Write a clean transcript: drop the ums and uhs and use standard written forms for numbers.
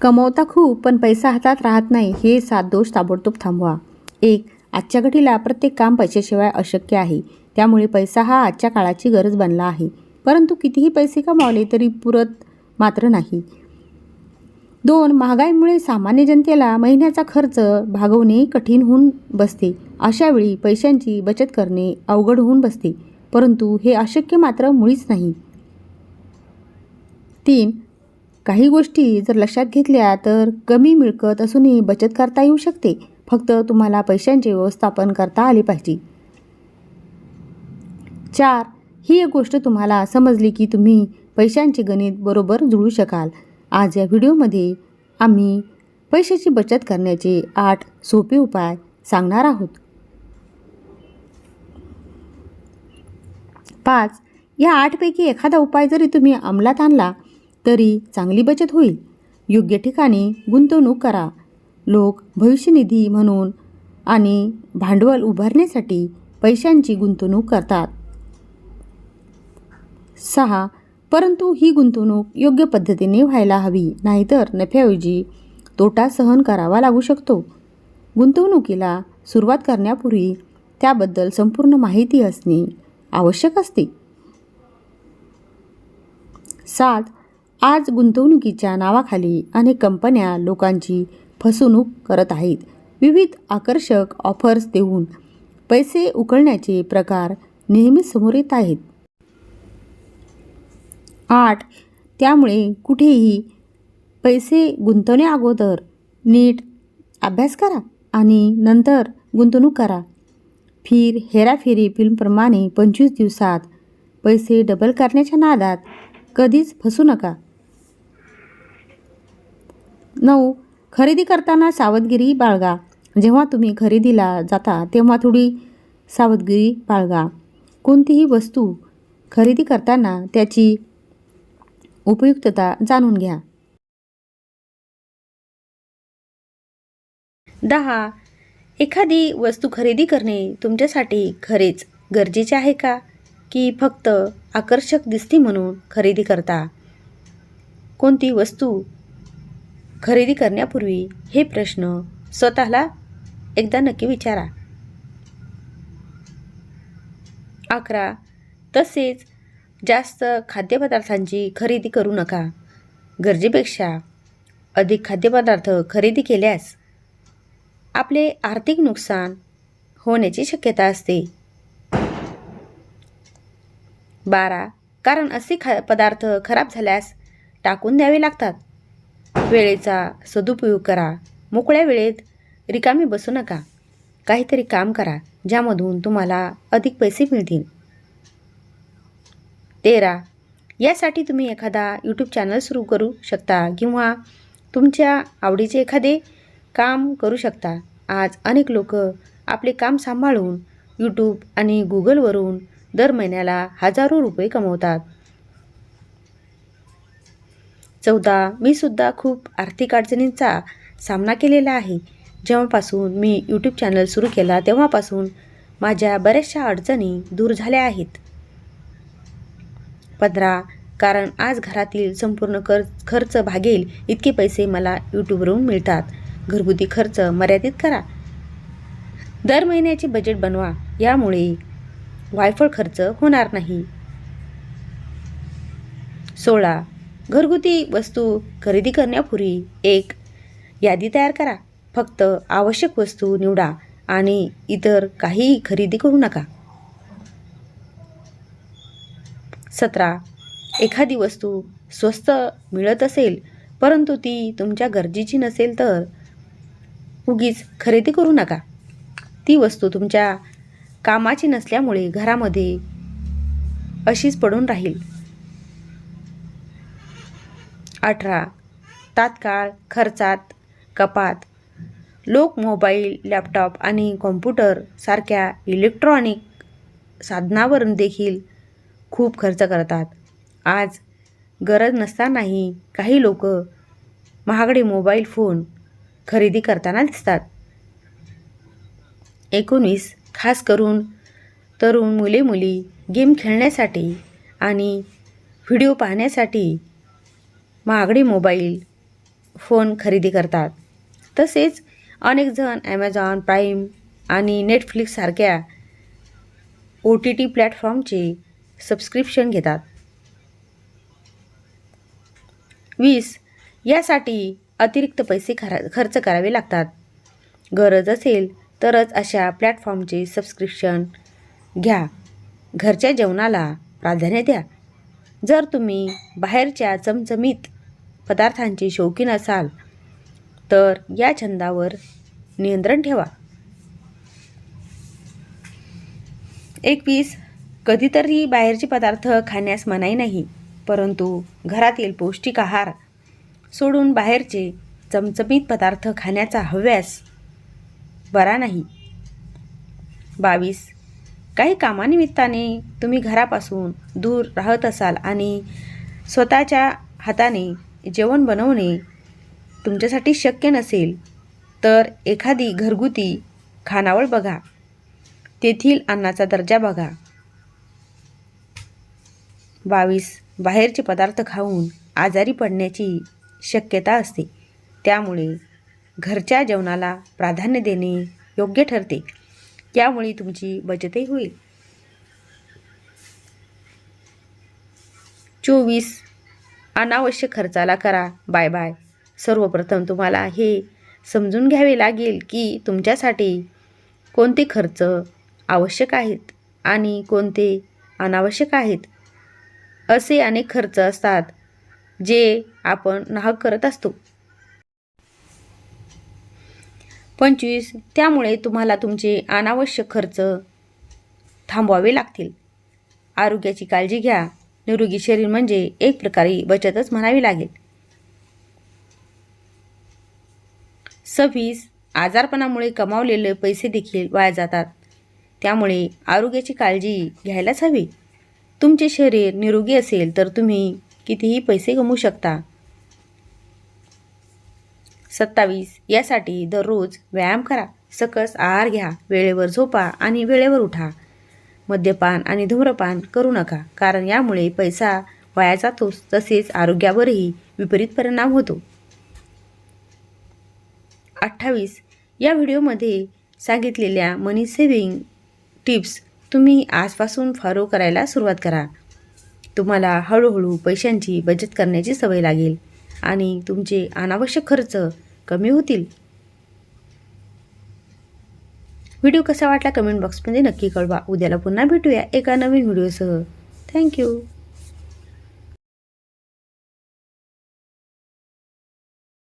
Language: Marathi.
कमवता खूप पण पैसा हातात राहत नाही, हे 7 दोष ताबडतोब थांबवा. 1. आजच्या घडीला प्रत्येक काम पैशाशिवाय अशक्य आहे. त्यामुळे पैसा हा आजच्या काळाची गरज बनला आहे. परंतु कितीही पैसे कमावले तरी पुरत मात्र नाही. 2. महागाईमुळे सामान्य जनतेला महिन्याचा खर्च भागवणे कठीण होऊन बसते. अशावेळी पैशांची बचत करणे अवघड होऊन बसते. परंतु हे अशक्य मात्र मुळीच नाही. 3. काही गोष्टी जर लक्षात घेतल्या तर कमी मिळकत असूनही बचत करता येऊ शकते. फक्त तुम्हाला पैशांचे व्यवस्थापन करता आले पाहिजे. 4. ही एक गोष्ट तुम्हाला समजली की तुम्ही पैशांचे गणित बरोबर जुळू शकाल. आज या व्हिडिओमध्ये आम्ही पैशाची बचत करण्याचे 8 सोपे उपाय सांगणार आहोत. 5. या 8 पैकी एखादा उपाय जरी तुम्ही अंमलात आणला तरी चांगली बचत होईल. योग्य ठिकाणी गुंतवणूक करा. लोक भविष्य निधी म्हणून आणि भांडवल उभारण्यासाठी पैशांची गुंतवणूक करतात. 6. परंतु ही गुंतवणूक योग्य पद्धतीने व्हायला हवी, नाहीतर नफ्याऐवजी तोटा सहन करावा लागू शकतो. गुंतवणुकीला सुरुवात करण्यापूर्वी त्याबद्दल संपूर्ण माहिती असणे आवश्यक असते. 7. आज गुंतवणुकीच्या नावाखाली अनेक कंपन्या लोकांची फसवणूक करत आहेत. विविध आकर्षक ऑफर्स देऊन पैसे उकळण्याचे प्रकार नेहमी समोर येत आहेत. 8. त्यामुळे कुठेही पैसे गुंतवण्याअगोदर नीट अभ्यास करा आणि नंतर गुंतवणूक करा. हेराफेरी फिल्मप्रमाणे 25 दिवसात पैसे डबल करण्याच्या नादात कधीच फसू नका. 9. खरेदी करताना सावधगिरी बाळगा. जेव्हा तुम्ही खरेदीला जाता तेव्हा थोडी सावधगिरी बाळगा. कोणतीही वस्तू खरेदी करताना त्याची उपयुक्तता जाणून घ्या. 10. एखादी वस्तू खरेदी करणे तुमच्यासाठी खरेच गरजेचे आहे का, की फक्त आकर्षक दिसते म्हणून खरेदी करता? कोणती वस्तू खरेदी करण्यापूर्वी हे प्रश्न स्वतःला एकदा नक्की विचारा. 11. तसेच जास्त खाद्यपदार्थांची खरेदी करू नका. गरजेपेक्षा अधिक खाद्यपदार्थ खरेदी केल्यास आपले आर्थिक नुकसान होण्याची शक्यता असते. 12. कारण असे पदार्थ खराब झाल्यास टाकून द्यावे लागतात. वेळेचा सदुपयोग करा. मोकळ्या वेळेत रिकामी बसू नका. काहीतरी काम करा ज्यामधून तुम्हाला अधिक पैसे मिळतील. 13. यासाठी तुम्ही एखादा यूट्यूब चॅनल सुरू करू शकता किंवा तुमच्या आवडीचे एखादे काम करू शकता. आज अनेक लोक आपले काम सांभाळून यूट्यूब आणि गुगलवरून दर महिन्याला हजारो रुपये कमवतात. 14. मी सुद्धा खूप आर्थिक अडचणींचा सामना केलेला आहे. जेव्हापासून मी यूट्यूब चॅनल सुरू केला तेव्हापासून माझ्या बऱ्याचशा अडचणी दूर झाल्या आहेत. 15. कारण आज घरातील संपूर्ण खर्च भागेल इतके पैसे मला यूट्यूबवरून मिळतात. घरगुती खर्च मर्यादित करा. दर महिन्याचे बजेट बनवा. यामुळे वायफळ खर्च होणार नाही. 16. घरगुती वस्तू खरेदी करण्यापूर्वी एक यादी तयार करा. फक्त आवश्यक वस्तू निवडा आणि इतर काहीही खरेदी करू नका. 17. एखादी वस्तू स्वस्त मिळत असेल परंतु ती तुमच्या गरजेची नसेल तर उगीच खरेदी करू नका. ती वस्तू तुमच्या कामाची नसल्यामुळे घरामध्ये अशीच पडून राहील. 18. तात्काळ खर्चात कपात. लोक मोबाईल, लॅपटॉप आणि कॉम्प्युटर सारख्या इलेक्ट्रॉनिक साधनावर देखील खूप खर्च करतात. आज गरज नसतानाही काही लोक महागडे मोबाईल फोन खरेदी करताना दिसतात. 19. खास करून तरुण मुले गेम खेळण्यासाठी आणि व्हिडिओ पाहण्यासाठी महागडे मोबाईल फोन खरेदी करतात. तसेच अनेक जण ॲमेझॉन प्राईम आणि नेटफ्लिक्ससारख्या OTT प्लॅटफॉर्मचे सबस्क्रिप्शन घेतात. 20. यासाठी अतिरिक्त पैसे खर्च करावे लागतात. गरज असेल तरच अशा प्लॅटफॉर्मचे सबस्क्रिप्शन घ्या. घरच्या जेवणाला प्राधान्य द्या. जर तुम्ही बाहेरच्या चमचमीत पदार्थांचे शौकीन असाल तर या छंदावर नियंत्रण ठेवा. 21. कधीतरी बाहेरचे पदार्थ खाण्यास मनाई नाही, परंतु घरातील पौष्टिक आहार सोडून बाहेरचे चमचमीत पदार्थ खाण्याचा हव्यास बरा नाही. 22. काही कामानिमित्ताने तुम्ही घरापासून दूर राहत असाल आणि स्वतःच्या हाताने जेवण बनवणे तुमच्यासाठी शक्य नसेल तर एखादी घरगुती खानावळ बघा. तेथील अन्नाचा दर्जा बघा. 22. बाहेरचे पदार्थ खाऊन आजारी पडण्याची शक्यता असते, त्यामुळे घरच्या जेवणाला प्राधान्य देणे योग्य ठरते. यामुळे तुमची बचतही होईल. 24. अनावश्यक खर्चाला करा बाय बाय. सर्वप्रथम तुम्हाला हे समजून घ्यावे लागेल की तुमच्यासाठी कोणते खर्च आवश्यक आहेत आणि कोणते अनावश्यक आहेत. असे अनेक खर्च असतात जे आपण नाहक करत असतो. 25. त्यामुळे तुम्हाला तुमचे अनावश्यक खर्च थांबवावे लागतील. आरोग्याची काळजी घ्या. निरोगी शरीर म्हणजे एक प्रकारे बचतच म्हणावी लागेल. 26. आजारपणामुळे कमावलेले पैसे देखील वाया जातात, त्यामुळे आरोग्याची काळजी घ्यायलाच हवी. तुमचे शरीर निरोगी असेल तर तुम्ही कितीही पैसे गमवू शकता. 27. यासाठी दररोज व्यायाम करा, सकस आहार घ्या, वेळेवर झोपा आणि वेळेवर उठा. मद्यपान आणि धूम्रपान करू नका, कारण यामुळे पैसा वाया जातोच, तसेच आरोग्यावरही विपरीत परिणाम होतो. 28. या व्हिडिओमध्ये सांगितलेल्या मनी सेव्हिंग टिप्स तुम्ही आजपासून फॉलो करायला सुरुवात करा. तुम्हाला हळूहळू पैशांची बचत करण्याची सवय लागेल आणि तुमचे अनावश्यक खर्च कमी होतील. व्हिडिओ कसा वाटला कमेंट बॉक्समध्ये नक्की कळवा. उद्याला पुन्हा भेटूया एका नवीन व्हिडिओसह. थँक्यू.